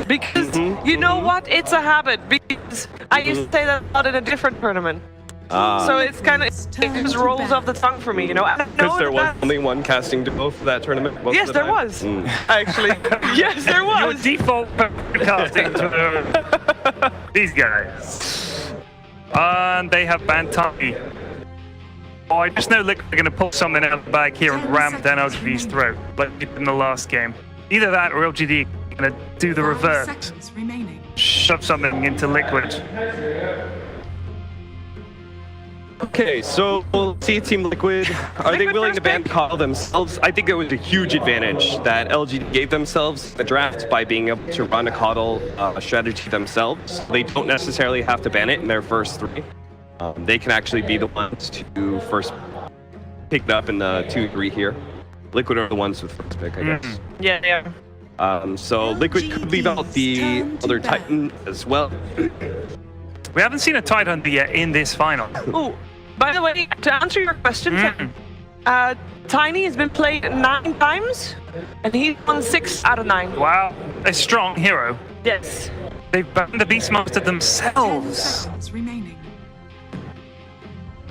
Because you know what? It's a habit. Because I used to say that out in a different tournament. So it's kind of, it just rolls off the tongue for me, you know? Because there was only one casting duo for that tournament? Yes, there was. Actually. Yes, there was. Your default casting to these guys. And they have banned Tiny. Oh, I just know Liquid are going to pull something out of the bag here and ram down LGD's throat, like in the last game. Either that or LGD are going to do the reverse. Shove something into Liquid. Okay, so we'll see Team Liquid. Are they willing to ban Coddle themselves? I think it was a huge advantage that LGD gave themselves in the draft by being able to run a Coddle strategy themselves. They don't necessarily have to ban it in their first three. They can actually be the ones to first pick it up in the 2-3 here. Liquid are the ones with first pick, I guess. Yeah. So Liquid could leave out the other Titan as well. We haven't seen a Tide Hunter yet in this final. Oh, by the way, to answer your question, Tiny has been played 9 times, and he's won 6 out of 9. Wow, a strong hero. Yes. They've banned the Beastmaster themselves.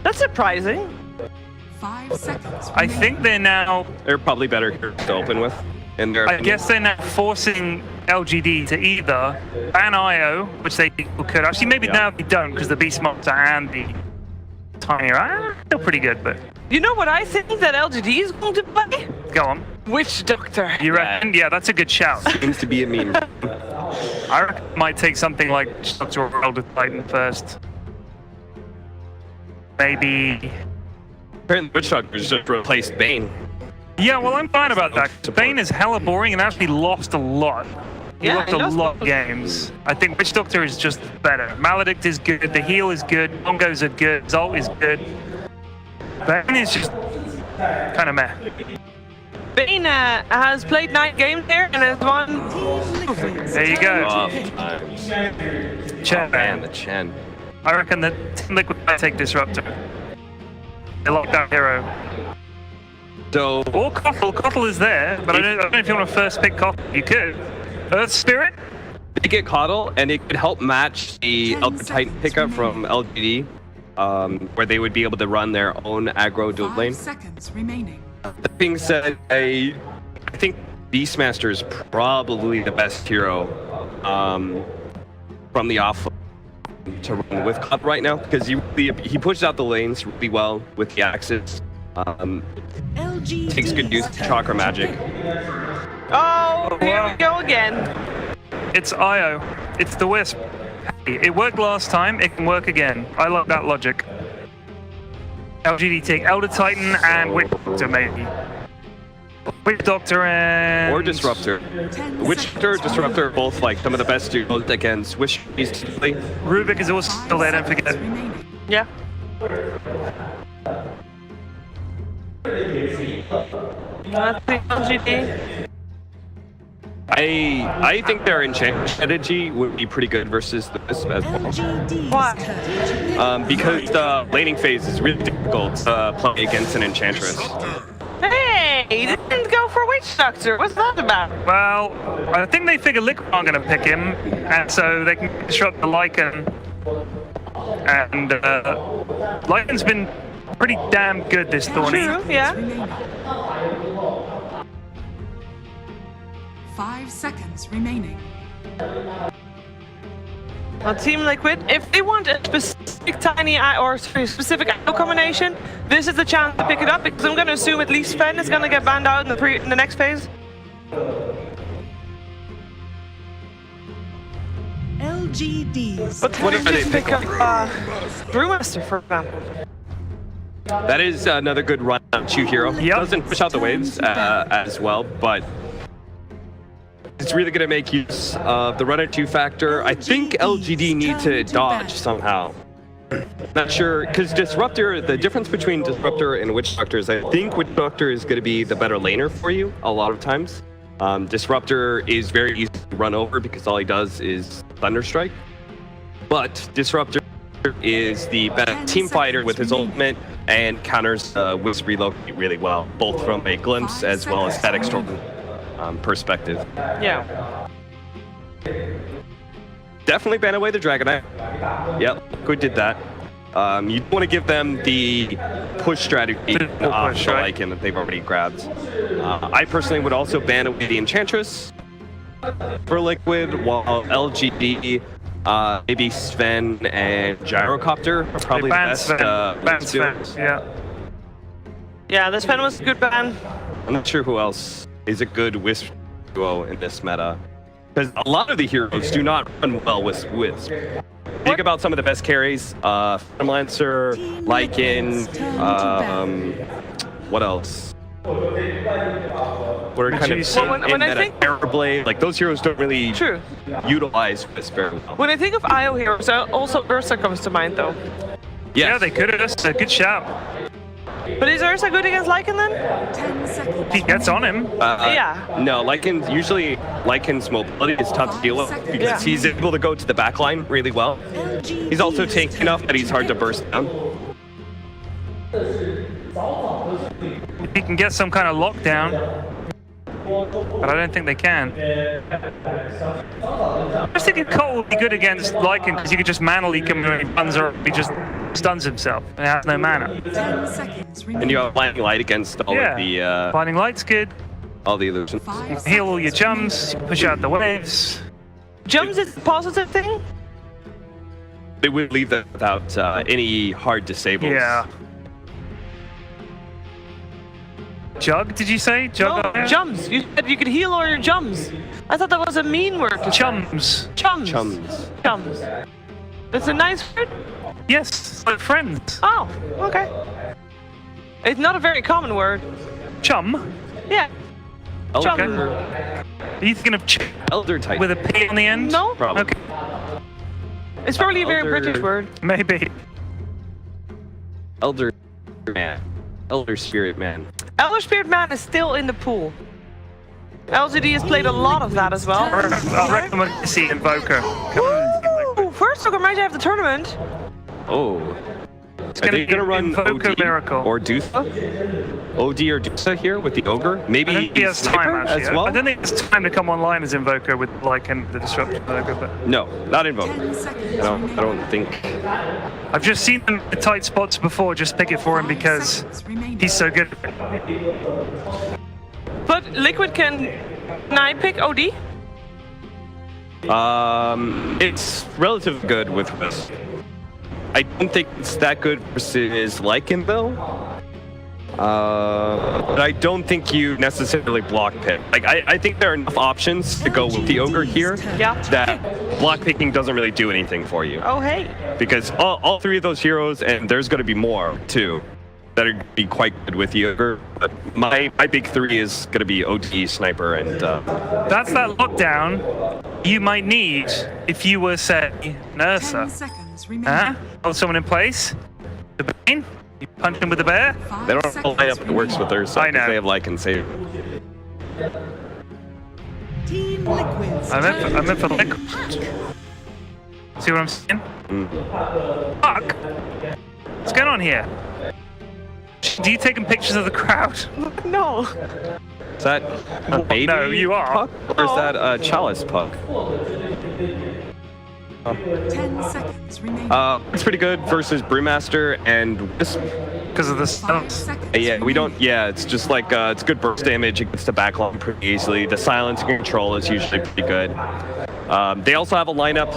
That's surprising. 5 seconds. I think they're now... They're probably better to open with. I guess they're now forcing LGD to either ban IO, which they could. Actually, maybe now they don't, because the Beastmaster and the Tiny are still pretty good, but... You know what I think that LGD is going to play? Go on. Witch Doctor. You reckon? Yeah, that's a good shout. Seems to be a meme. I reckon it might take something like Witch Doctor or Elder Titan first. Maybe... Apparently Witch Doctor's just replaced Bane. Yeah, well, I'm fine about that. Bane is hella boring and actually lost a lot. He lost a lot of games. I think Witch Doctor is just better. Maledict is good, the heal is good, Bongos are good, Zolt is good. Bane is just kind of meh. Bane has played 9 games here and has won. There you go. Chen. Man, the Chen. I reckon that Team Liquid might take Disruptor. They locked down hero. So, Or Coddle. Coddle is there, but I don't know if you want to first pick Coddle. You could. Earth Spirit? they get Coddle, and it could help match the Elder Titan pickup from LGD, where they would be able to run their own aggro dual lane. 5 seconds remaining. That being said, I think Beastmaster is probably the best hero from the off to run with Coddle right now, because he pushes out the lanes really well with the axes. Takes good use of chakra magic. Oh, here we go again. It's IO. It's the Wisp. Hey, it worked last time, it can work again. I love that logic. LGD take Elder Titan and Witch Doctor maybe. Witch Doctor and... Or Disruptor. Witch Doctor, Disruptor are both like some of the best duos against Witch typically. Rubik is also still there, don't forget. Yeah. Let's see LGD. I think their enchant strategy would be pretty good versus the Wisp as well. Why? Because the laning phase is really difficult to play against an Enchantress. Hey, he didn't go for Witch Doctor. What's that about? Well, I think they figure Liquid aren't going to pick him, and so they can disrupt the Lycan. And Lycan's been pretty damn good this Thorny. True, yeah. 5 seconds remaining. On Team Liquid, if they want a specific tiny or specific ammo combination, this is the chance to pick it up, because I'm going to assume at least Fen is going to get banned out in the next phase. LGDs. But what if they pick up Brewmaster, for example? That is another good run of Chu Hero. Yep. Doesn't push out the waves as well, but it's really going to make use of the runner 2 factor. I think LGD need to dodge somehow. Not sure, because Disruptor, the difference between Disruptor and Witch Doctor is I think Witch Doctor is going to be the better laner for you a lot of times. Disruptor is very easy to run over because all he does is Thunderstrike. But Disruptor is the better team fighter with his ultimate and counters Wisp relocate really well, both from a glimpse as well as static storm perspective. Yeah. Definitely ban away the Dragonite. Yep, good did that. You don't want to give them the push strategy off the Lycan that they've already grabbed. I personally would also ban away the Enchantress for Liquid, while LGD, maybe Sven and Gyrocopter are probably the best. Ban Sven, yeah. Yeah, this Sven was a good ban. I'm not sure who else is a good Wisp duo in this meta. Because a lot of the heroes do not run well with Wisp. Think about some of the best carries. Lancer, Lycan, what else? What are kind of when I think Airblade, like those heroes don't really True. utilize Wisp very well. When I think of IO heroes, also Ursa comes to mind though. Yes. Yeah, they could have. That's a good shout. But is Ursa good against Lycan then? 10 seconds. He gets on him. Yeah. No, Lycan's mobility is tough to deal with because Yeah. he's able to go to the backline really well. He's also tanky enough that he's hard to burst down. He can get some kind of lockdown. But I don't think they can. I just think Cole would be good against Lycan because you could just mana leak him when he runs or he just stuns himself and has no mana. 10 seconds remaining. And you have Blinding Light against all of the Blinding Light's good. all the illusions. 5 Heal all your seconds jumps, push out the waves. Jumps is a positive thing? They would leave that without any hard disables. Yeah. Jug, did you say? Jug? No, jumps. You said you could heal all your jumps. I thought that was a mean word to say. Chums. Chums. Chums. Chums. That's a nice word? Yes, like friends. Oh, okay. It's not a very common word. Chum? Yeah. Chum. Elder, Are you thinking of Elder type. with a P on the end? No. Probably. Okay, It's probably a very Elder- British word. maybe. Elder Man. Elder Spirit Man. Elder Spirit Man is still in the pool. LGD has played a lot of that as well. I reckon we're going to see Invoker. Ooh, first look, I might have the tournament. Oh. Are gonna they be gonna run Invoker OD Miracle. or Dutha? OD or Dutha here with the Ogre? Maybe I don't think he has time, Sniper actually. as well? I don't think it's time to come online as Invoker with Lycan the Disruption Invoker, but No, not Invoker. 10 seconds I remaining. don't think. I've just seen him in tight spots before, just pick it for him 5 because seconds remaining. he's so good. But Liquid can I pick OD? It's relatively good with Wisp. I don't think it's that good versus Lycan though. But I don't think you necessarily block pick. Like I think there are enough options to go with the Ogre here Yeah. that block picking doesn't really do anything for you. Oh, hey. Because all three of those heroes, and there's going to be more too, that are going to be quite good with the Ogre. But my big three is going to be OD, Sniper, and That's that lockdown you might need if you were, say, 10 Nursa. seconds remaining. Huh? Hold someone in place. The Bane. You punch him with the bear. 5 they don't have a seconds lineup that works with remaining. Ursa. I know. Because they have Lycan save. Team Liquid's I meant for turn to Liquid. See what I'm saying? Fuck. What's going on here? Do you taking pictures of the crowd? No. Is that a baby no, you are. puck? Or is that a Chalice puck? 10 seconds remaining. It's pretty good versus Brewmaster and Wisp. Because of the 5 stuff. seconds Yeah, we don't. remaining. Yeah, it's just like it's good burst damage. It gets to backline pretty easily. The silence and control is usually pretty good. They also have a lineup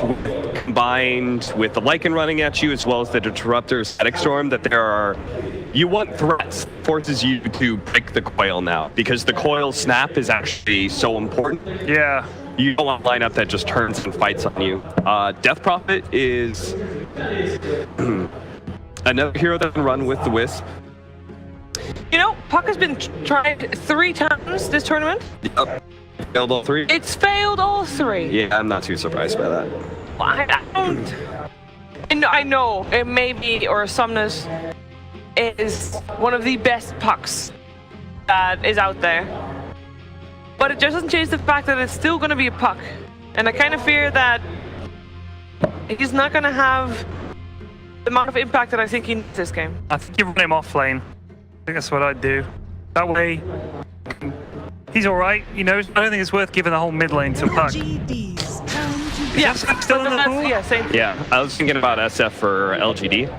combined with the Lycan running at you, as well as the Disruptor Static Storm. That there are, you want threats forces you to break the coil now because the coil snap is actually so important. Yeah. You don't want a lineup that just turns and fights on you. Death Prophet is another hero that can run with the Wisp. You know, Puck has been tried 3 times this tournament. Yep. Failed all 3. It's failed all 3. Yeah, I'm not too surprised by that. I don't. I know it may be, or Somnus is one of the best pucks that is out there. But it just doesn't change the fact that it's still going to be a puck. And I kind of fear that he's not going to have the amount of impact that I think he needs this game. I think you run him off lane. I think that's what I'd do. That way, he's all right. You know, I don't think it's worth giving the whole mid lane to Puck. LGD's turn Yeah, Still in the that's- pool? yeah, same. Yeah, I was thinking about SF for LGD.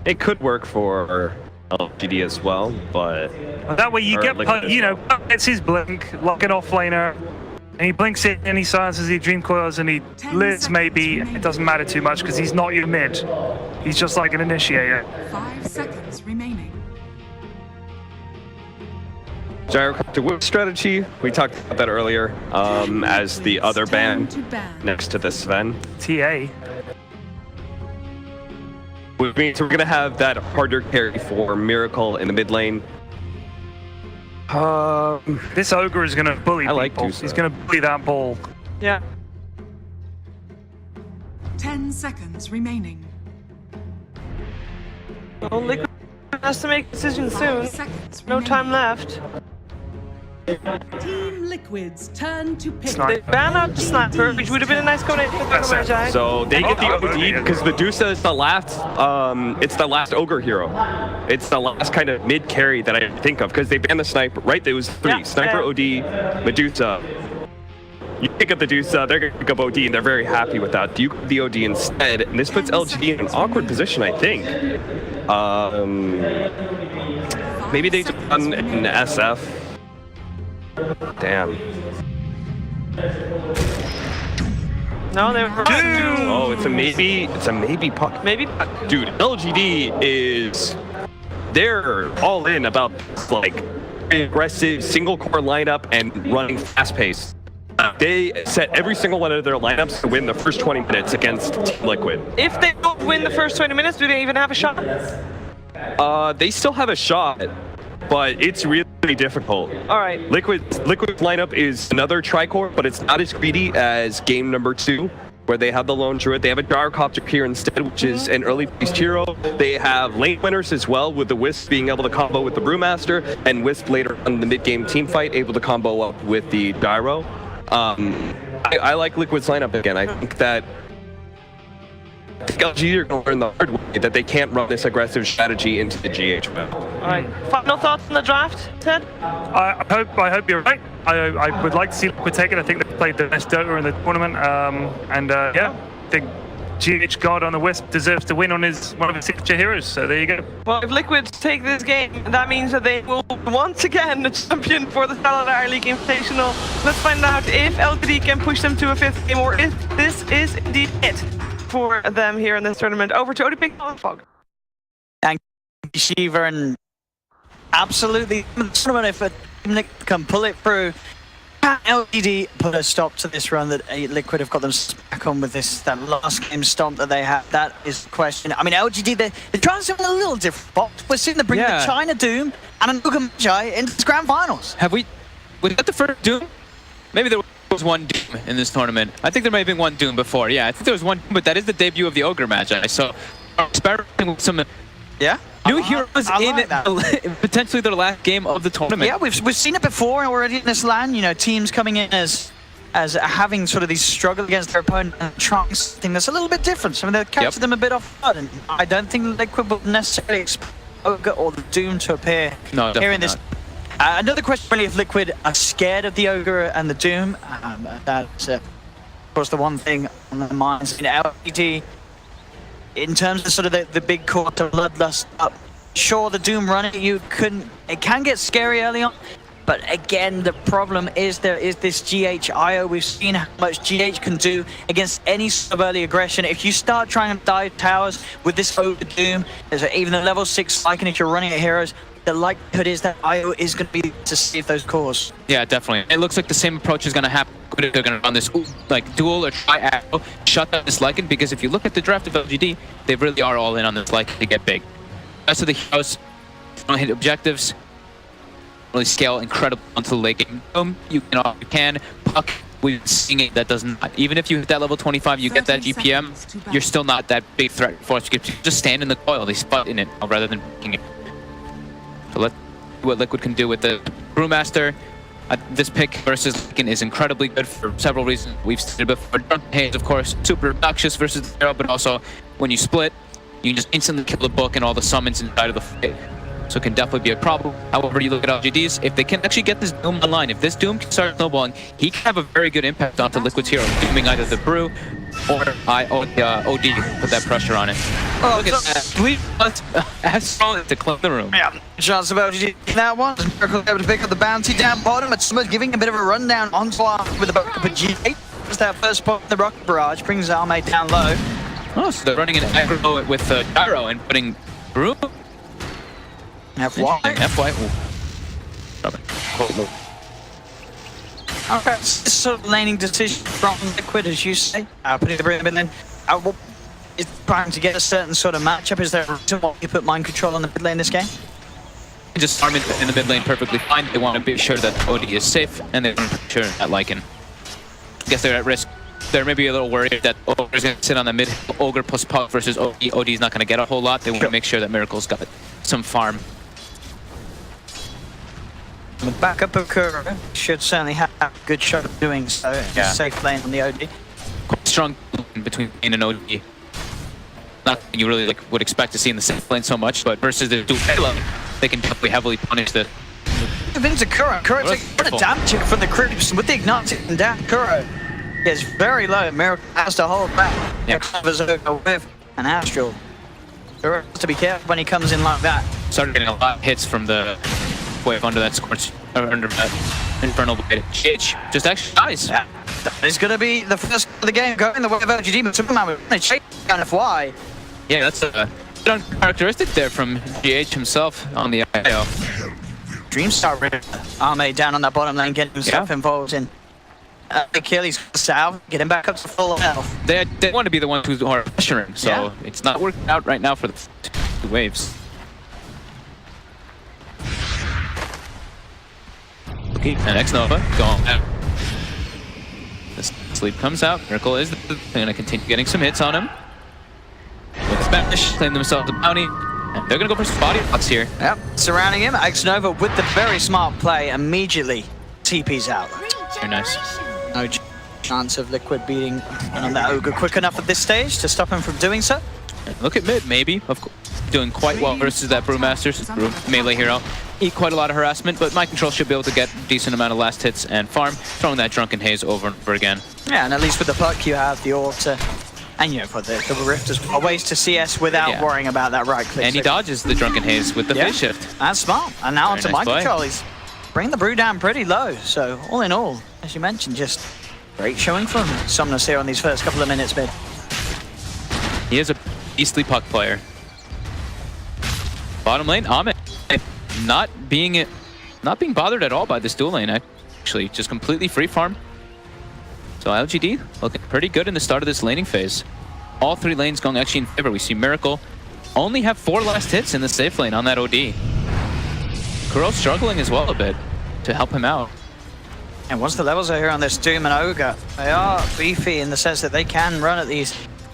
It could work for LGD as well, but That way you Or get, Liquid as you know, it's his blink, lock it off laner, and he blinks it and he silences the dream coils and he 10 lives seconds maybe. remaining. It doesn't matter too much because he's not your mid. He's just like an initiator. 5 seconds remaining. gyrocopter whip strategy, we talked about that earlier, as the other ban Turn to ban. next to the Sven. TA. Which means we're gonna have that harder carry for Miracle in the mid lane. This ogre is going to bully I like people. Dusa. He's going to bully that ball. Yeah. 10 seconds remaining. Well, Liquid has to make decisions 5 soon. seconds No remaining. time left. Team Liquid's turn to pick. Sniper. They ban out the sniper, which would have been a nice combination for That's it. Magi. So they get the Oh, OD because the Dusa is the last. It's the last ogre hero. It's the last kind of mid carry that I think of because they banned the sniper. Right? There was three: Yeah, sniper, OD, Medusa. You pick up the Dusa, they're gonna pick up OD, and they're very happy with that. You the OD instead, and this puts LGD in an awkward position, I think. Maybe they just run an SF. Damn. No, they were Oh, it's a maybe. It's a maybe puck. maybe. Dude, LGD is they're all in about like aggressive single core lineup and running fast pace. They set every single one of their lineups to win the first 20 minutes against Team Liquid. If they don't win the first 20 minutes, do they even have a shot? They still have a shot, but it's really difficult. All right. Liquid's lineup is another tricore, but it's not as greedy as game number 2, where they have the lone druid. They have a gyrocopter here instead, which is an early placed hero. They have lane winners as well, with the Wisp being able to combo with the Brewmaster, and Wisp later on in the mid game team fight able to combo up with the gyro. I like Liquid's lineup again. I think that LG are going to learn the hard way that they can't run this aggressive strategy into the GH map. All right. Final thoughts on the draft, Ted? I hope you're right. I would like to see Liquid take it. I think they've played the best Dota in the tournament. Yeah, I think GH God on the Wisp deserves to win on one of his signature heroes. So there you go. Well, if Liquid take this game, that means that they will once again the champion for the Salad League Invitational. Let's find out if LGD can push them to a 5th game, or if this is indeed it for them here in this tournament. Over to ODP Fog. Thank you, Shiva, and absolutely if a team can pull it through, can LGD put a stop to this run that Liquid have got them back on with that last game stomp that they had? That is the question. I mean, LGD, they're trying something a little different. But we're seeing them bring the China Doom and an Uga Magi into the grand finals. Have we got the first Doom? Maybe there was one Doom in this tournament. I think there may have been one Doom before. Yeah, I think there was one, but that is the debut of the Ogre Magi. So experimenting with some new heroes in potentially their last game of the tournament. Yeah, we've seen it before already in this LAN. You know, teams coming in as having sort of these struggle against their opponent and trying something that's a little bit different. I mean, they've captured them a bit off guard, and I don't think Liquid will necessarily expect Ogre or the Doom to appear here in this. Another question, really, if Liquid are scared of the Ogre and the Doom, that's of course the one thing on their minds. In LGD, in terms of sort of the big core to Bloodlust up, sure, the Doom running it can get scary early on, but again, the problem is there is this GH IO. We've seen how much GH can do against any sort of early aggression. If you start trying to dive towers with this Ogre Doom, there's even the level 6 Lycan, if you're running at heroes, the likelihood is that IO is going to be to save those cores. Yeah, definitely. It looks like the same approach is going to happen. They're going to run this like dual or tri-arrow, shut down this Lycan, because if you look at the draft of LGD, they really are all in on this Lycan to get big. The rest of the heroes don't hit objectives, really scale incredible onto the late game. You can puck. We've seen it, that does not. Even if you hit that level 25, you get that GPM, you're still not that big threat for us. You just stand in the coil, they spot in it rather than picking it. So let's see what Liquid can do with the Brewmaster. This pick versus Lycan is incredibly good for several reasons. We've seen it before. Drunken Haze, of course, super obnoxious versus the hero, but also when you split, you can just instantly kill the book and all the summons inside of the fight. so it can definitely be a problem. However, you look at LGDs, if they can actually get this Doom online, if this Doom can start snowballing, he can have a very good impact onto Liquid's hero, dooming either the Brew or OD, put that pressure on it. Oh, Look at that. We must Astro to clean the room. Yeah, chance of LGD that one. Miracle able to pick up the bounty down bottom. It's giving a bit of a rundown on Slot with the backup of G8. Just that first spot in the rocket barrage brings Arme down low. Oh, so they're running an aggro with Gyro and putting Brew. FY. FY. Ooh. Drop it. Okay, it's sort of laning decision from Liquid, as you say. Putting the Brew in, then it's trying to get a certain sort of matchup. Is there a reason why you put mind control on the mid lane this game? Just farm it in the mid lane perfectly fine. They want to be sure that OD is safe, and they want to be sure that Lycan. I guess they're at risk. They're maybe a little worried that Ogre is going to sit on the mid. Ogre plus Puck versus OD. OD is not going to get a whole lot. They want to make sure that Miracle's got some farm. The backup of Kuro should certainly have a good shot of doing so. Yeah. Safe lane on the OD. Quite strong between Vayne and OD. Not that you really would expect to see in the safe lane so much, but versus the dual payload, they can definitely heavily punish the. Into Kuro. Kuro takes a bit of damage from the creeps with the ignite taken down. Kuro gets very low. Miracle has to hold back. Yep. Covers over with an Astral. Kuro has to be careful when he comes in like that. Started getting a lot of hits from the wave under that scorch, or under that infernal blade. GH just actually dies. Yeah. That is going to be the first of the game going the way of LGD, but Superman with a chase kind of why. Yeah, that's a good uncharacteristic there from GH himself on the IO. Dreamstar Ritter. Arme down on that bottom lane, getting himself involved in the kill. He's south, getting back up to full health. They want to be the ones who are pressuring, so it's not working out right now for the two waves. Okay, and X-Nova going out. The sleep comes out. Miracle is going to continue getting some hits on him. With Spanish, claim themselves a bounty. And they're going to go for some body blocks here. Yep, surrounding him. X-Nova with the very smart play immediately TP's out. Very nice. No chance of Liquid beating on that Ogre quick enough at this stage to stop him from doing so. And look at mid, maybe. Of course, doing quite well versus that Brewmaster, melee hero. Eat quite a lot of harassment, but Mind Control should be able to get a decent amount of last hits and farm, throwing that Drunken Haze over and over again. Yeah, and at least with the Puck you have the orb to, and you know, for the Rift as well, ways to CS without worrying about that right click. And he dodges the Drunken Haze with the phase shift. That's smart. And now onto nice Mind play. Control. He's bringing the Brew down pretty low. So all in all, as you mentioned, just great showing from Somnus here on these first couple of minutes mid. He is a beastly Puck player. Bottom lane, Ahmed not being bothered at all by this dual lane. Actually, just completely free farm. So LGD looking pretty good in the start of this laning phase. All three lanes going actually in favor. We see Miracle only have 4 last hits in the safe lane on that OD. Kuro struggling as well a bit to help him out. And once the levels are here on this Doom and Ogre, they are beefy in the sense that they can run at these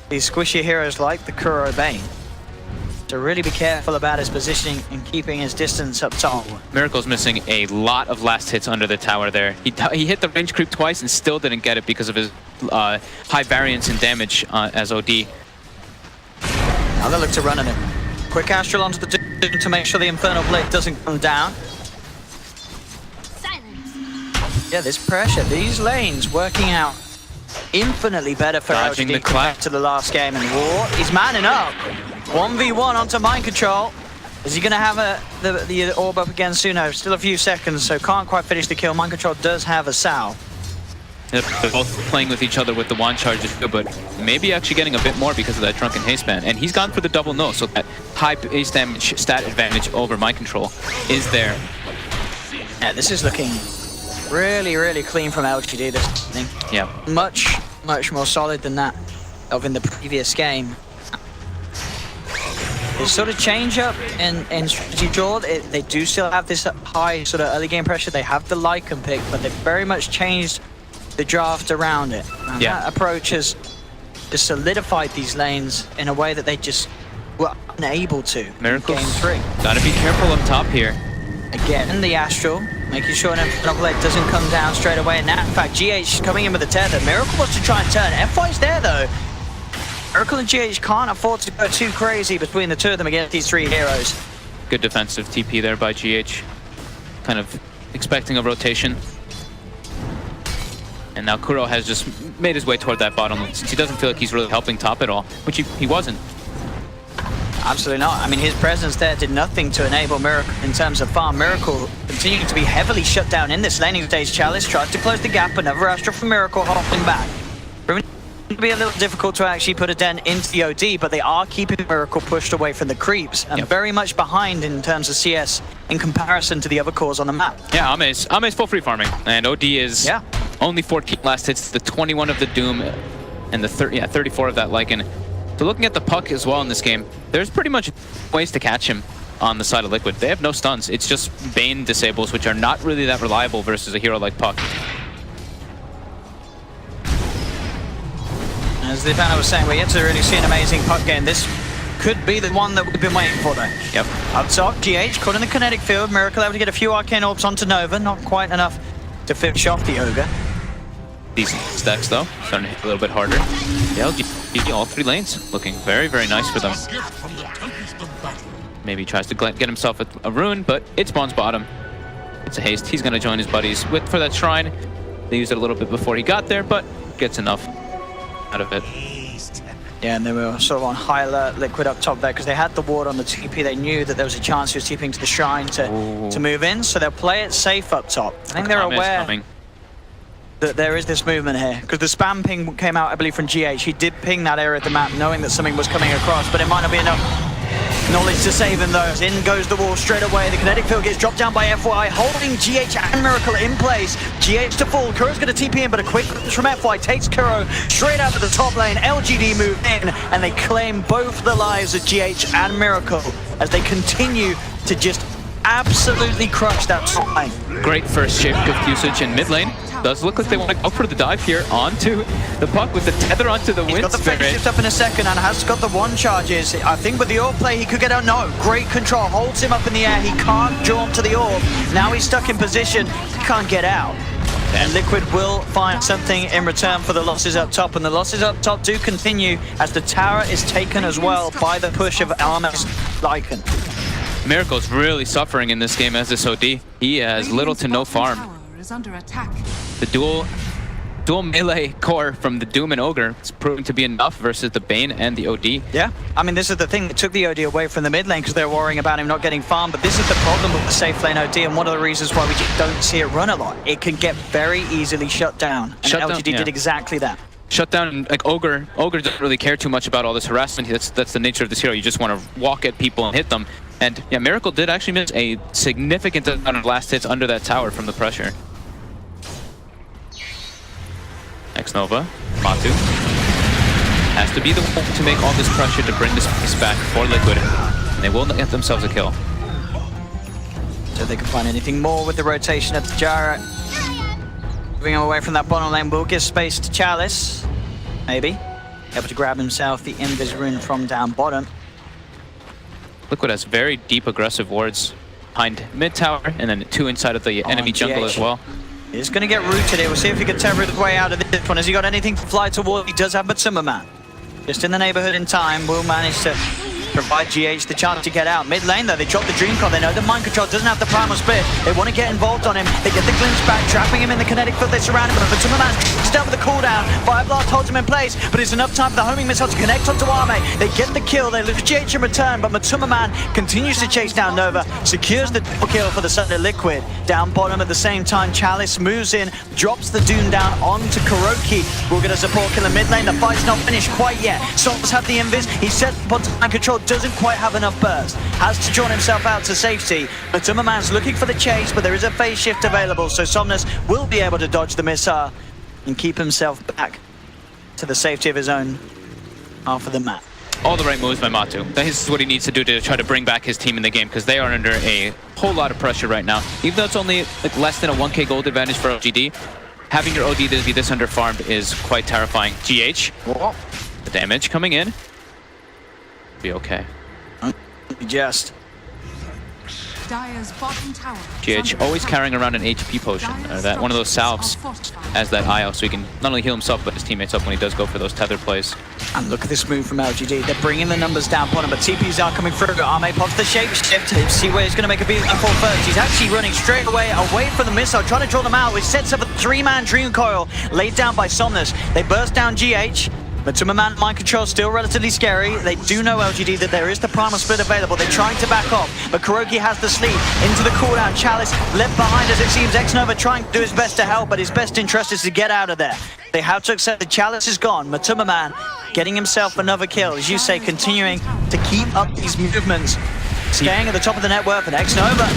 squishy heroes like the Kuro Bane. So really be careful about his positioning and keeping his distance up top. Miracle's missing a lot of last hits under the tower there. He hit the range creep twice and still didn't get it because of his high variance in damage as OD. Now they look to run at him. Quick Astral onto the Doom to make sure the Infernal Blade doesn't come down. Silence. Yeah, this pressure, these lanes working out infinitely better for Dodging LGD the clap. compared to the last game. And War, he's manning up. 1v1 onto Mind Control. Is he going to have the orb up again soon? No, still a few seconds, so can't quite finish the kill. Mind Control does have a Sal. They're both playing with each other with the wand charges, but maybe actually getting a bit more because of that Drunken Haze ban. And he's gone for the double no, so that high base damage stat advantage over Mind Control is there. Yeah, this is looking really, really clean from LGD this thing. Yeah. Much more solid than that of in the previous game. There's sort of change up in strategy draw. They do still have this high sort of early game pressure. They have the Lycan pick, but they've very much changed the draft around it. And that approach has just solidified these lanes in a way that they just were unable to. Miracles. Game 3. Gotta be careful up top here. Again, the Astral, making sure an Infernal Blade doesn't come down straight away. And now, in fact, GH coming in with a tether. Miracle wants to try and turn. F5's there, though. Miracle and GH can't afford to go too crazy between the two of them against these 3 heroes. Good defensive TP there by GH. Kind of expecting a rotation. And now Kuro has just made his way toward that bottom lane since he doesn't feel like he's really helping top at all, which he wasn't. Absolutely not. I mean, his presence there did nothing to enable Miracle in terms of farm. Miracle continuing to be heavily shut down in this laning stage. Chalice tried to close the gap. Another Astra from Miracle hopping back. It'll be a little difficult to actually put a dent into the OD, but they are keeping Miracle pushed away from the creeps and very much behind in terms of CS in comparison to the other cores on the map. Yeah, Ame's full free farming, and OD is only 14 last hits, the 21 of the Doom, and the 34 of that Lycan. So looking at the Puck as well in this game, there's pretty much ways to catch him on the side of Liquid. They have no stuns. It's just Bane disables, which are not really that reliable versus a hero like Puck. As the panel was saying, we're yet to really see an amazing Puck game. This could be the one that we've been waiting for, though. Yep. Up top, GH caught in the kinetic field. Miracle able to get a few arcane orbs onto Nova. Not quite enough to finish off the Ogre. Decent stacks, though. Starting to hit a little bit harder. The LGD, all 3 lanes, looking very, very nice for them. Maybe he tries to get himself a rune, but it spawns bottom. It's a haste. He's going to join his buddies for that shrine. They used it a little bit before he got there, but gets enough out of it. Yeah, and they were sort of on high alert, Liquid up top there, because they had the ward on the TP. They knew that there was a chance he was TPing to the shrine to move in, so they'll play it safe up top. I think they're aware that there is this movement here, because the spam ping came out, I believe, from GH. He did ping that area of the map, knowing that something was coming across, but it might not be enough knowledge to save him, though. In goes the wall straight away. The kinetic field gets dropped down by FY, holding GH and Miracle in place. GH to fall. Kuro's going to TP in, but a quick punch from FY takes Kuro straight out of the top lane. LGD move in, and they claim both the lives of GH and Miracle as they continue to just absolutely crush that top lane. Great first shape of usage in mid lane. Does look like they want to go for the dive here onto the Puck with the tether onto the Wind He's got the Spirit. fake shift up in a second and has got the 1 charges. I think with the orb play he could get out. No, great control. Holds him up in the air. He can't jump to the orb. Now he's stuck in position. He can't get out. And Liquid will find something in return for the losses up top. And the losses up top do continue as the tower is taken as well by the push of Armor's Lycan. Miracle's really suffering in this game as this OD. He has little to no farm. Is under attack. The dual melee core from the Doom and Ogre is proving to be enough versus the Bane and the OD. Yeah, I mean, this is the thing that took the OD away from the mid lane because they're worrying about him not getting farmed, but this is the problem with the safe lane OD, and one of the reasons why we just don't see it run a lot. It can get very easily shut down, and LGD did exactly that. Shut down, like Ogre doesn't really care too much about all this harassment. That's the nature of this hero. You just want to walk at people and hit them. And yeah, Miracle did actually miss a significant amount of last hits under that tower from the pressure. X-Nova, Matu has to be the one to make all this pressure to bring this piece back for Liquid. And they will get themselves a kill. So they can find anything more with the rotation of the Jara. Moving him away from that bottom lane will give space to Chalice. Maybe. Able to grab himself the Invis rune from down bottom. Liquid has very deep aggressive wards behind mid tower and then 2 inside of the enemy jungle as well. He's going to get rooted here. We'll see if he can tether his way out of this one. Has he got anything to fly toward? He does have Matsuma Man. Just in the neighborhood in time, will manage to provide GH the chance to get out. Mid lane though, they drop the Dream Core. They know the mind control doesn't have the primal spit. They want to get involved on him. They get the glimpse back, trapping him in the kinetic field. They surround him, but Matsuma Man is down with the cooldown. Fire Blast holds him in place, but it's enough time for the homing missile to connect onto Arme. They get the kill, they lose GH in return, but Matsuma Man continues to chase down Nova, secures the double kill for the Sunday Liquid. Down bottom at the same time, Chalice moves in, drops the Doom down onto Kuroki. We'll get a support kill in mid lane. The fight's not finished quite yet. Souls have the invis. He set upon time control, doesn't quite have enough burst. Has to draw himself out to safety. Matsuma Man's looking for the chase, but there is a phase shift available, so Somnus will be able to dodge the missile and keep himself back to the safety of his own half of the map. All the right moves by Matu. This is what he needs to do to try to bring back his team in the game because they are under a whole lot of pressure right now. Even though it's only like less than a 1k gold advantage for LGD, having your OD be this under farmed is quite terrifying. GH, the damage coming in. Be okay. Just Dire's bottom tower. GH always carrying around an HP potion, or that one of those salves as that IO, so he can not only heal himself but his teammates up when he does go for those tether plays. And look at this move from LGD. They're bringing the numbers down upon him, but TPs are coming through. Arme pops the shape shift. See where he's going to make a beautiful first. He's actually running straight away from the missile, trying to draw them out, which sets up a 3-man Dream Coil laid down by Somnus. They burst down GH. Matuma Man mind control still relatively scary. They do know LGD that there is the primal split available. They're trying to back off, but Kuroki has the sleep into the cooldown. Chalice left behind as it seems. Xnova trying to do his best to help, but his best interest is to get out of there. They have to accept the Chalice is gone. Matuma Man getting himself another kill, as you say, continuing to keep up these movements. Staying at the top of the network, and Xnova,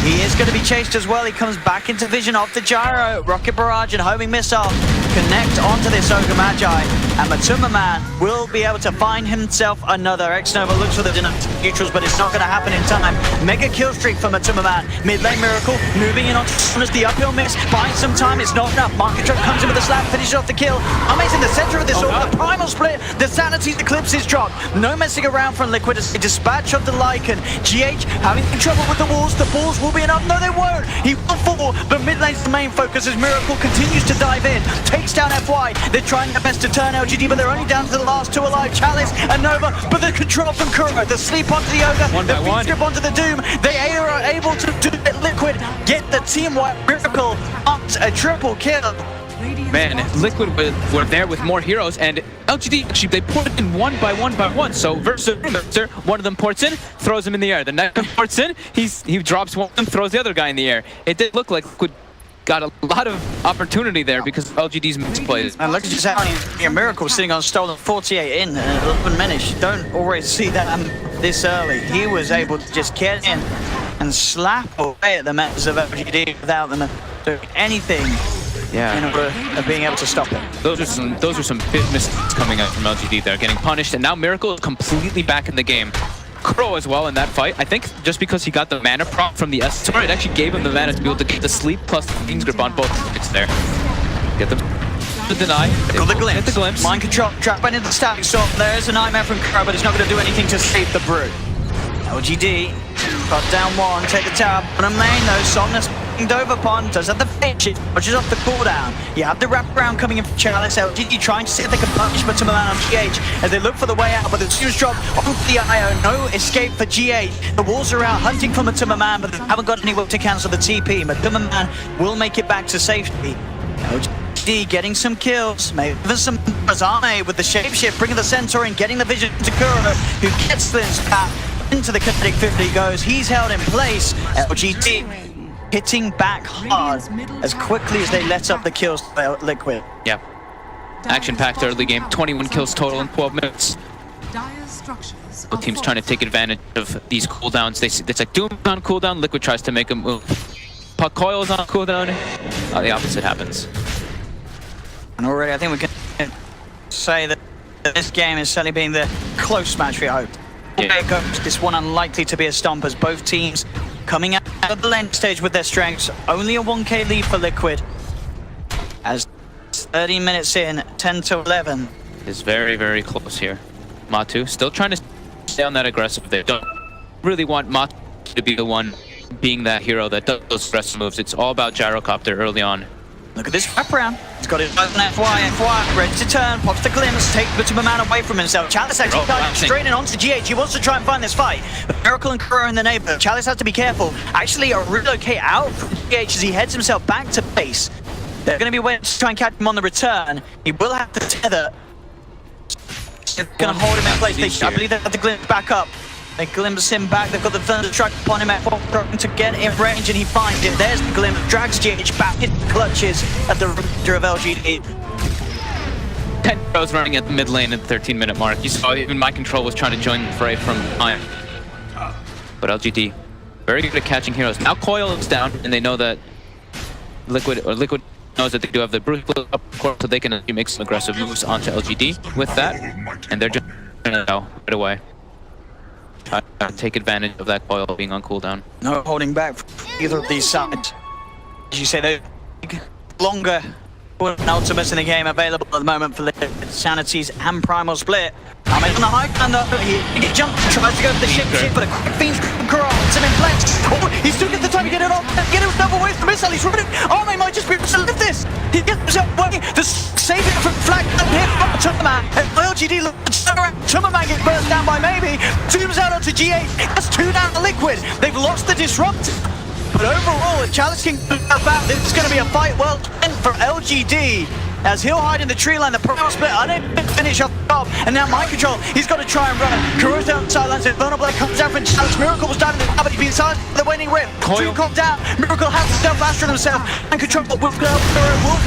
he is going to be chased as well. He comes back into vision off the gyro. Rocket barrage and homing missile connect onto this Ogre Magi, and Matuma Man will be able to find himself another. Xnova looks for the neutrals, but it's not going to happen in time. Mega kill streak for Matuma Man. Mid lane Miracle moving in onto Somnus. The uphill miss, buying some time. It's not enough. Market Truck comes in with a slap, finishes off the kill. Arme's in the center of this all. The primal split. The sanity eclipse is dropped. No messing around from Liquid as they dispatch of the Lycan. GH having trouble with the walls. The balls will be enough. No, they won't. He will fall, but mid lane's the main focus as Miracle continues to dive in. Takes down FY. They're trying their best to turn LGD, but they're only down to the last two alive. Chalice and Nova, but the control from Kuro. The sleep onto the Ogre. The feed strip onto the Doom. They are able to do it. Liquid get the team-wide Miracle up a triple kill. Man, Liquid were there with more heroes, and LGD actually they ported in one by one. So versus one of them ports in, throws him in the air. The next one ports in, he drops one of them, throws the other guy in the air. It did look like Liquid got a lot of opportunity there because of LGD's misplays. And look at just how a Miracle sitting on stolen 48 in 11 minutes. You don't always see that this early. He was able to just get in and slap away at the members of LGD without them doing anything. Yeah, in order of being able to stop it. Those are some big mistakes coming out from LGD. They're getting punished, and now Miracle is completely back in the game. Crow as well in that fight. I think just because he got the mana prop from the SR, it actually gave him the mana to be able to get the sleep plus the Fiend's Grip on both targets there. Get them to deny. Got the glimpse. Get the glimpse. Mind control, trap into the static sword. There's a nightmare from Crow, but it's not going to do anything to save the Brute. LGD got down one, take the tower. Bottom lane though, Somnus over upon, does have the finish, pushes off the cooldown. You have the wraparound coming in from Chalice. LGD trying to see if they can punish Matuma Man on GH as they look for the way out, but the Zeus drop onto the IO. No escape for GH. The walls are out, hunting for Matuma Man, but they haven't got anywhere to cancel the TP. Matuma Man will make it back to safety. LGD getting some kills, maybe even some Arme with the shapeshift, bringing the Centaur in, getting the vision to Kuro, who gets this back into the kinetic 50 goes. He's held in place. LGD hitting back hard as quickly as they let up the kills to Liquid. Yep. Action-packed early game. 21 kills total in 12 minutes. Both teams trying to take advantage of these cooldowns. It's like Doom on cooldown. Liquid tries to make a move. Puck Coil's on cooldown. The opposite happens. And already I think we can say that this game is certainly being the close match we hoped. There it goes. This one unlikely to be a stomp as both teams coming out of the lane stage with their strengths. Only a 1k lead for Liquid. As 30 minutes in, 10 to 11. It's very, very close here. Matu still trying to stay on that aggressive. They don't really want Matu to be the one being that hero that does those aggressive moves. It's all about Gyrocopter early on. Look at this wraparound. He's got it on FY, ready to turn, pops the glimpse, take Matuma Man away from himself. Chalice actually diving straight in onto GH. He wants to try and find this fight. But Miracle and Kuro in the neighborhood. Chalice has to be careful. Actually, relocate out from GH as he heads himself back to base. They're going to be waiting to try and catch him on the return. He will have to tether. They're going to hold him in place. I believe they have the glimpse back up. They glimpse him back. They've got the Thunder Strike upon him at trying to get in range, and he finds it. There's the glimpse. Drags GH back in clutches at the rear of LGD. 10 heroes running at the mid lane at the 13-minute mark. You saw even My Control was trying to join the fray from behind. But LGD, very good at catching heroes. Now Coil is down, and they know that Liquid knows that they do have the Brute up court, so they can make some aggressive moves onto LGD with that. And they're just going to go right away. Try to take advantage of that Coil being on cooldown. No holding back from either of these sides. As you say, they're longer ultimates in the game available at the moment for Sanities and Primal Split. I'm on the high ground though. He jumps and tries to go for the ship, but a quick Fiend's Grip him in flex. Oh, he still gets the time to get it off. Get it double ways the missile. He's running. Arme might just be able to lift this. He gets himself away. The saving from flag hit from Tummerman. LGD looks around. Tummerman gets burst down by maybe. Zooms out onto G8. That's 2 down to Liquid. They've lost the disrupt. But overall, if Chalice can get back, this is going to be a fight well spent for LGD. As he'll hide in the tree line, the power split unable to finish off the top. And now mind control, he's got to try and run. Kuro's down the sidelines, and Vulnerable comes down from Chalice. Miracle was down in the top, but he's been silenced by the waning whip. Coil. 2 called down. Miracle has to self-astral himself. And control will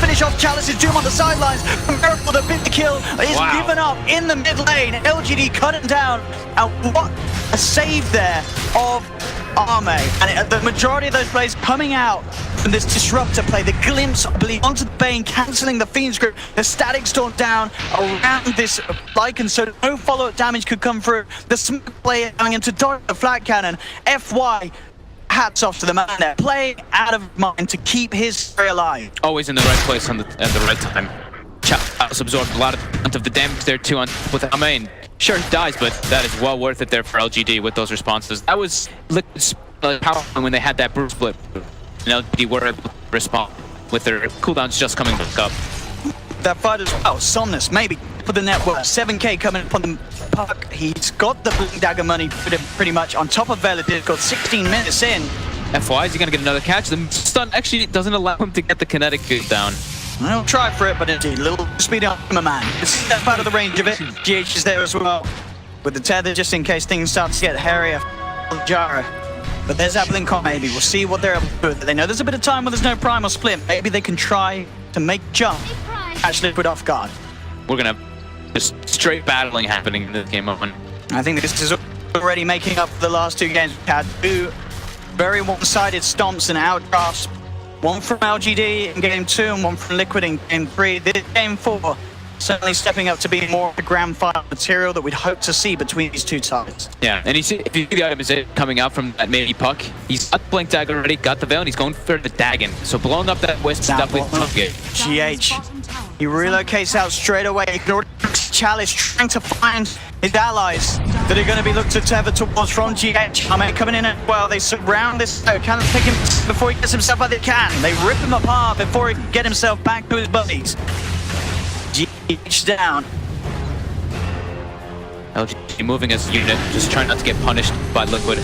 finish off Chalice's Doom on the sidelines. Miracle, the big kill, is given up in the mid lane. LGD cut it down. And what a save there of Arme. And the majority of those plays coming out from this disruptor play, the glimpse, I believe, onto the Bane, cancelling the Fiend's grip, the static storm down around this Lycan, so no follow-up damage could come through. The smoke play going into dodge the flat cannon. FY, hats off to the man there, playing out of mind to keep his story alive. Always in the right place at the right time. Chalice absorbed a lot of the damage there too with Arme. Sure, he dies, but that is well worth it there for LGD with those responses. That was Liquid's power when they had that bruise split. And LGD were able to respond with their cooldowns just coming back up. That fight as well, Somnus, maybe for the network. 7k coming up on the puck. He's got the Blink Dagger money pretty much on top of Veladid. Got 16 minutes in. FY, is he gonna get another catch? The stun actually doesn't allow him to get the kinetic boot down. I'll try for it, but indeed, a little speed up my man. It's step out of the range of it. GH is there as well with the tether, just in case things start to get hairier. Jara. But there's that blink on maybe. We'll see what they're able to do with it. They know there's a bit of time when there's no prime or split. Maybe they can try to make jump. Catch Liquid off guard. We're gonna have just straight battling happening in this game moment. I think this is already making up for the last 2 games. We had 2 very one-sided stomps and outdrafts. 1 from LGD in game 2 and 1 from Liquid in game 3. This game 4 certainly stepping up to be more of the grand final material that we'd hope to see between these 2 sides. Yeah, and if you see the item is coming out from that mini puck, he's got the Blink Dagger already, got the Veil, and he's going for the Dagon. So blowing up that Wisp is definitely tough game. GH, he relocates out straight away. Ignored Chalice, trying to find his allies that are going to be looked to tether towards from GH. I mean, coming in as well, they surround this. Can they pick him before he gets himself out? They can. They rip him apart before he can get himself back to his buddies. GH down. LGD moving as a unit, just trying not to get punished by Liquid.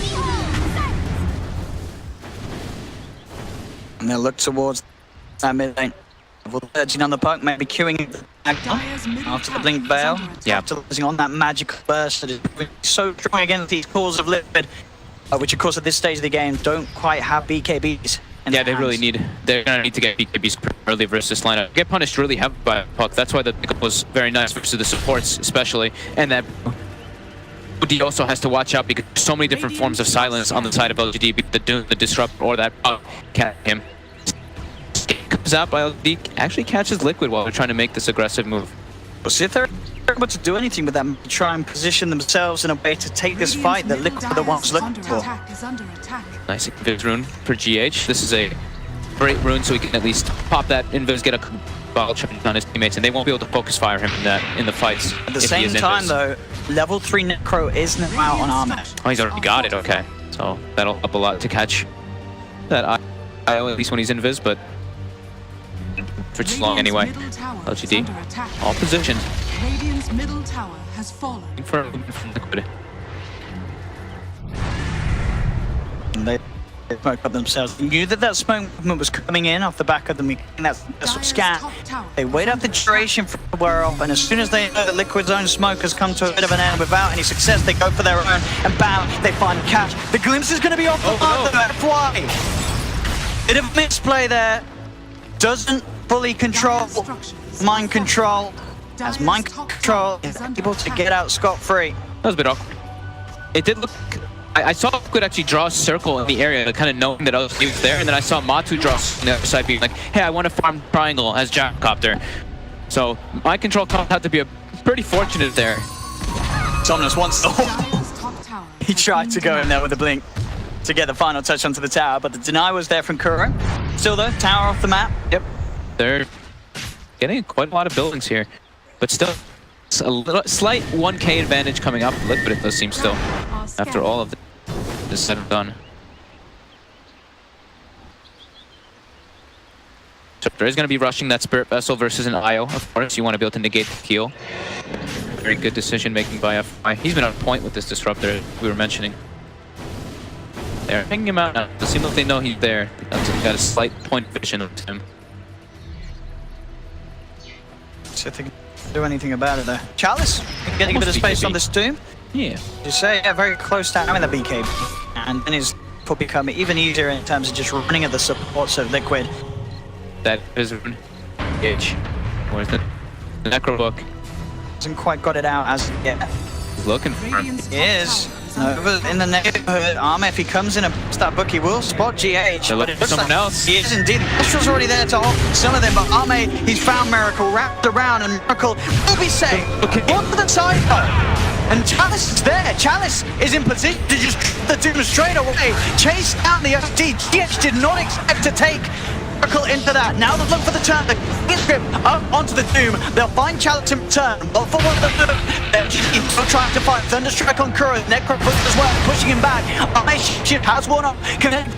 And they'll look towards that mid lane. 13 on the puck, maybe queuing it after the blink veil. Yeah. After losing on that magical burst that is so strong against these cores of Liquid, which of course at this stage of the game don't quite have BKBs. Yeah, they really need. They're gonna need to get BKBs early versus this lineup. Get punished really heavy by puck. That's why the pickup was very nice versus the supports, especially. And that OD also has to watch out because there's so many different forms of silence on the side of LGD. The Doom, the Disrupt, or that puck catch him. Comes out by LGD, actually catches Liquid while they're trying to make this aggressive move. We'll see if they're able to do anything with them, try and position themselves in a way to take this fight that Liquid are the ones looking for. Nice Invis rune for GH. This is a great rune, so he can at least pop that Invis, get a bottle charge on his teammates, and they won't be able to focus fire him in the fights. At the same time, though, level 3 Necro is now out on Arme. Oh, he's already got it. Okay, so that'll help a lot to catch that IO, at least when he's Invis, but for too long anyway. LGD, all positioned. Radiant's middle tower has fallen. For Liquid. They smoked up themselves. They knew that smoke movement was coming in off the back of them. That's scan. They wait out the duration for the wear off, and as soon as they know that Liquid's own smoke has come to a bit of an end without any success, they go for their own, and bam, they find catch. The glimpse is going to be off the mark, FY. Bit of a misplay there. Doesn't fully control mind control. As mind control is able to get out scot-free. That was a bit awkward. It did look. I saw Liquid actually draw a circle in the area, kind of knowing that he was there, and then I saw Matu draw on the other side, being like, "Hey, I want to farm triangle as Jackcopter." So mind control had to be pretty fortunate there. Somnus once. He tried to go in there with a blink to get the final touch onto the tower, but the deny was there from Kuro. Still though, tower off the map. Yep, they're getting quite a lot of buildings here, but still, it's a slight 1K advantage coming up. Liquid, it does seem still, after all of this said and done. So there is going to be rushing that Spirit Vessel versus an IO. Of course, you want to be able to negate the kill. Very good decision making by FI. He's been on point with this disruptor we were mentioning. They're hanging him out now. It seems like they know he's there. He's got a slight point of vision of him. So they can do anything about it there. Chalice, getting a bit of space on this Doom. Yeah. You say, yeah, very close to having the BKB. And then his will become even easier in terms of just running at the support, so Liquid. That is an Gage. Where's the Necro Book? Hasn't quite got it out as yet. He's looking for him. Radiant's He is. Over in the neighborhood, Arma, if he comes in and puts that book, he will spot GH. They're But looking it for looks someone like else. he is indeed. Astral's already there to hold some of them, but Arma, he's found Miracle, wrapped around, and Miracle will be safe. One to the side though. And Chalice is there. Chalice is in position to just the Doom straight away. Chase down the FD. GH did not expect to take Miracle into that. Now they look for the turn. The grip up onto the Doom. They'll find Chalice in return. But for one of the LGD still trying to fight. Thunderstrike on Kuro. Necro as well, pushing him back. Shift has one up. Connect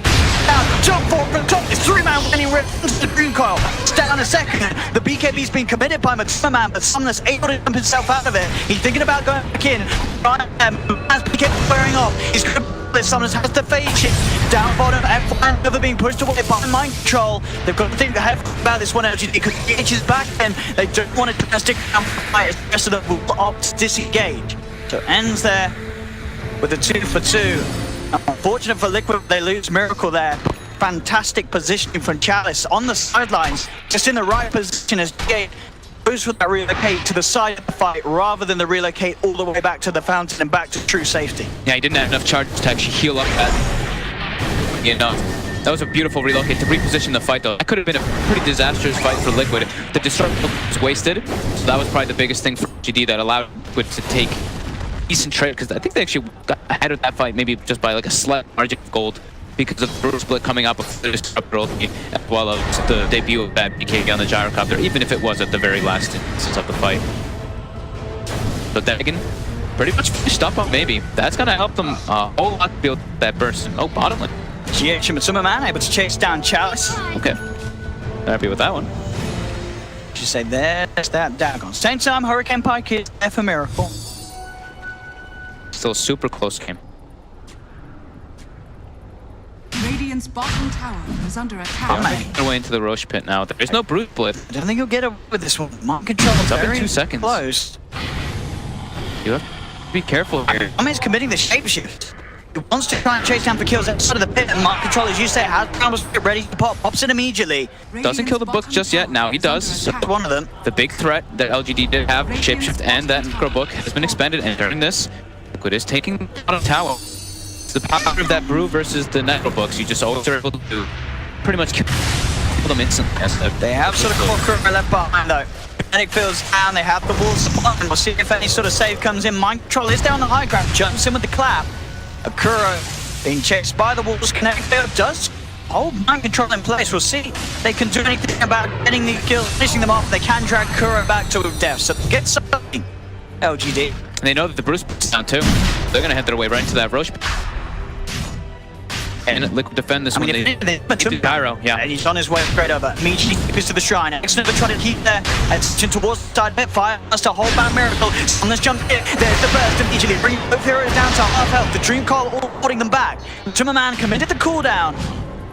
down. Jump forward from the top. It's 3-man winning rip into the Dream Coil. Stay on a second. The BKB's been committed by Man, but Sumner's able to jump himself out of it. He's thinking about going back in. As BKB wearing off, he's Summoners has the fade shift down bottom. F1 never being pushed away by mind control. They've got to think about this one LGD because GH is back and they don't want to stick around fight. The rest of them will opt to disengage. So it ends there with a 2 for 2. Unfortunate for Liquid, they lose Miracle there. Fantastic positioning from Chalice on the sidelines, just in the right position as GH goes for that relocate to the side of the fight rather than the relocate all the way back to the fountain and back to true safety. Yeah, he didn't have enough charge to actually heal up that. You know, that was a beautiful relocate to reposition the fight though. That could have been a pretty disastrous fight for Liquid. The disruptor was wasted, so that was probably the biggest thing for GD that allowed Liquid to take decent trade, because I think they actually got ahead of that fight maybe just by like a slight margin of gold because of the brutal split coming up of the disruptor ulti, as well as the debut of that BKB on the gyrocopter, even if it was at the very last instance of the fight. So Dagon pretty much finished up on maybe. That's gonna help them a whole lot to build that burst. Oh, bottom lane. GH and Matsumaman able to chase down Chalice. Okay. Happy with that one. Should say there's that Dagon. Same time, Hurricane Pike is there for Miracle. Still a super close game. Radiant's bottom tower is under attack. Oh, man. Making their way into the Roche pit now. There's no brute split. I don't think he'll get away with this one. Mind control is up in very 2 seconds. close. You have to be careful here. Arma's committing the shapeshift. He wants to try and chase down for kills outside of the pit, and Mind control, as you say, has almost ready to pop. Pops it immediately. Doesn't kill the book just yet. Now he does. So One of them. the big threat that LGD did have, Shapeshift and that Necro Book, has been expanded, and during this, Liquid is taking the bottom tower. It's the power of that brew versus the Necro Books. You just always are able to pretty much kill them instantly. They have sort of Kuro left behind though. Panic feels down, they have the walls supply, and we'll see if any sort of save comes in. Mind control is down the high ground, jumps in with the clap. Akuro being chased by the walls, Kinetic Field does hold mind control in place. We'll see if they can do anything about getting the kills, finishing them off. They can drag Kuro back to death, so get something, LGD. And they know that the Bruce is down too. They're gonna head their way right into that Roche. And Liquid defend this one. They do Gyro, yeah. And he's on his way straight over. Immediately goes to the shrine. Excellent for trying to keep there. Attention towards the side bit. Fire has to hold back Miracle. On this jump here. There's the burst immediately. Bring both heroes down to half health. The Dream Coil all holding them back. Timmerman committed the cooldown.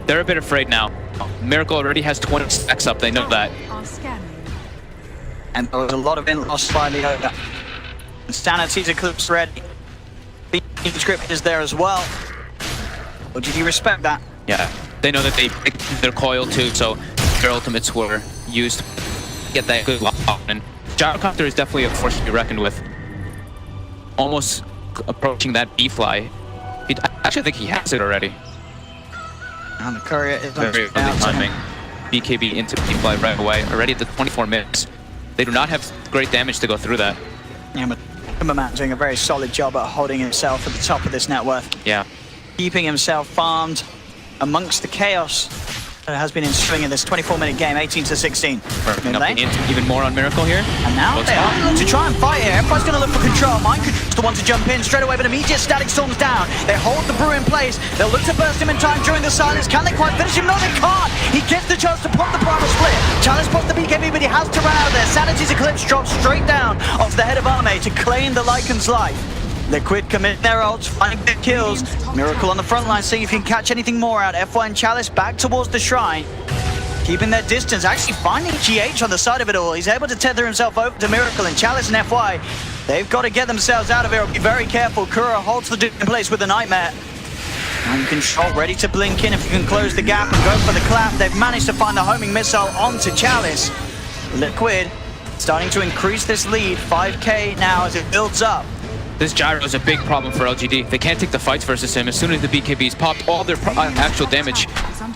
They're a bit afraid now. Miracle already has 20 stacks up. They know that. Are scanning. And there was a lot of int lost by the Yoda. Sanity's Eclipse ready. The script is there as well. Or did you respect that? Yeah, they know that they picked their coil too, so their ultimates were used to get that good lock. And Gyrocopter is definitely a force to be reckoned with. Almost approaching that B-fly. I actually think he has it already. And the courier is Very early timing. BKB into B-fly right away, already at the 24 minutes. They do not have great damage to go through that. Yeah, but Timmerman doing a very solid job at holding himself at the top of this net worth. Yeah. Keeping himself farmed amongst the chaos has been ensuing in this 24-minute game, 18-16. Mid lane. Even more on Miracle here. And now Looks they are fine. going to try and fight here. Everyone's going to look for control. Mind Control's the one to jump in straight away, but immediate static storms down. They hold the brew in place. They'll look to burst him in time during the silence. Can they quite finish him? No, they can't. He gets the chance to pop the primal split. Chalice pops the BKB, but he has to run out of there. Sanity's Eclipse drops straight down off the head of Arme to claim the Lycan's life. Liquid commit their ults, finding good kills. Miracle on the front line, seeing if you can catch anything more out. FY and Chalice back towards the shrine, keeping their distance, actually finding GH on the side of it all. He's able to tether himself over to Miracle, and Chalice and FY, they've got to get themselves out of here. Be very careful. Kura holds the dude in place with the Nightmare. And Control ready to blink in if you can close the gap and go for the clap. They've managed to find the homing missile onto Chalice. Liquid starting to increase this lead, 5k now as it builds up. This gyro is a big problem for LGD. They can't take the fights versus him. As soon as the BKBs popped, all their actual damage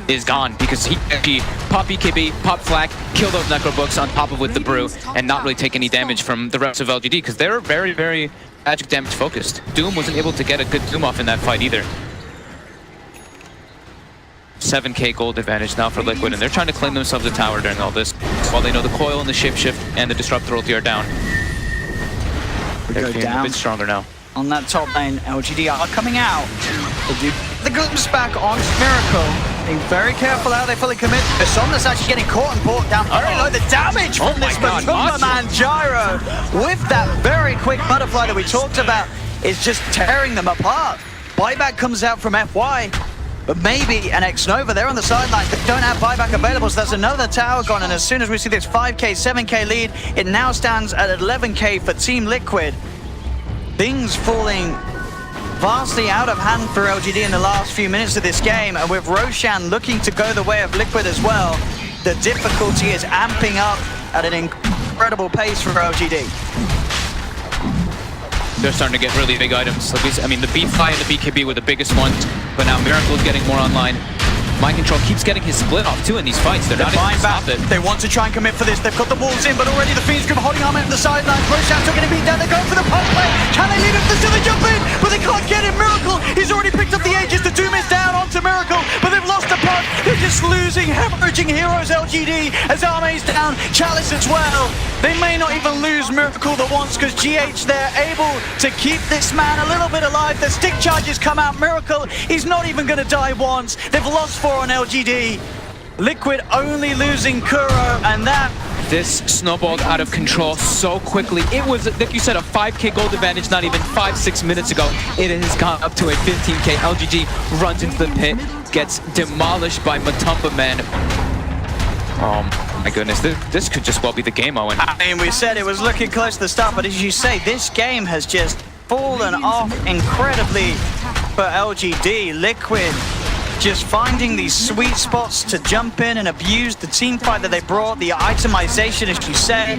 is gone because he actually pop BKB, pop flak, kill those necro books on top of with the brew, and not really take any damage from the rest of LGD because they're very, very magic damage focused. Doom wasn't able to get a good Doom off in that fight either. 7k gold advantage now for Liquid, and they're trying to claim themselves a tower during all this, while they know the coil and the shapeshift and the disruptor ulti are down. They're Go feeling down a bit stronger now. on that top lane. LGD are coming out. They do the glimpse back on Miracle. Being very careful how they fully commit. The Somnus actually getting caught and brought down very low. The damage from this Matumba Man gyro with that very quick butterfly that we talked about is just tearing them apart. Buyback comes out from FY. But maybe an X-Nova, they're on the sidelines, they don't have buyback available, so there's another tower gone, and as soon as we see this 5k, 7k lead, it now stands at 11k for Team Liquid. Things falling vastly out of hand for LGD in the last few minutes of this game, and with Roshan looking to go the way of Liquid as well, the difficulty is amping up at an incredible pace for LGD. They're starting to get really big items. Like I mean, the B5 and the BKB were the biggest ones, but now Miracle's getting more online. Mind Control keeps getting his split off too in these fights. They're not able to stop it. They want to try and commit for this. They've got the walls in, but already the Fiend's Group holding arm at the sidelines. Roshan's still getting beat down. They're going for the pump play. Can they leave him? Still they jump in, but they can't get him. Miracle, he's already picked up the Aegis. The Doom is down onto Miracle, but they've lost the puck. They're just losing, hemorrhaging heroes LGD as Arme's down. Chalice as well. They may not even lose Miracle the once because GH, they're able to keep this man a little bit alive. The stick charges come out. Miracle, he's not even going to die once. They've lost 4 on LGD. Liquid only losing Kuro, and that... This snowballed out of control so quickly. It was, like you said, a 5k gold advantage not even 5-6 minutes ago. It has gone up to a 15k. LGD runs into the pit, gets demolished by Matumba Man. Oh my goodness, this could just well be the game, Owen. I mean, we said it was looking close to the start, but as you say, this game has just fallen off incredibly for LGD. Liquid just finding these sweet spots to jump in and abuse the team fight that they brought, the itemization, as you said,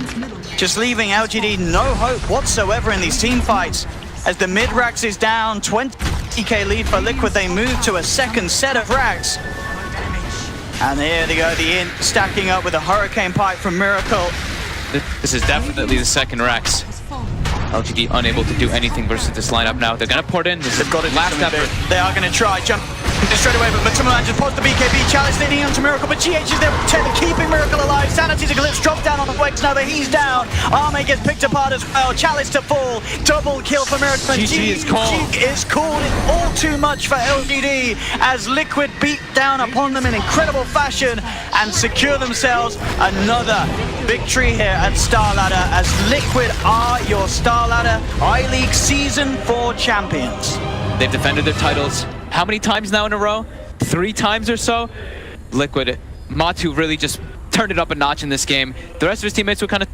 just leaving LGD no hope whatsoever in these team fights. As the mid racks is down, 20k lead for Liquid, they move to a second set of racks. And here they go, the Int stacking up with a Hurricane Pipe from Miracle. This is definitely the second Rex. LGD unable to do anything versus this lineup now. They're gonna port in. This is last effort. They are gonna try, jump straight away, but Matumba just posts the BKB. Chalice leading onto Miracle, but GH is there keeping Miracle alive. Sanity's Eclipse drops down on the Wex now that he's down. Arme gets picked apart as well. Chalice to fall. Double kill for Miracle. GG is called. GG is called. All too much for LGD as Liquid beat down upon them in incredible fashion and secure themselves another victory here at Star Ladder as Liquid are your Star Ladder I-League Season 4 champions. They've defended their titles how many times now in a row? 3 times or so? Liquid, Matu really just turned it up a notch in this game. The rest of his teammates were kind of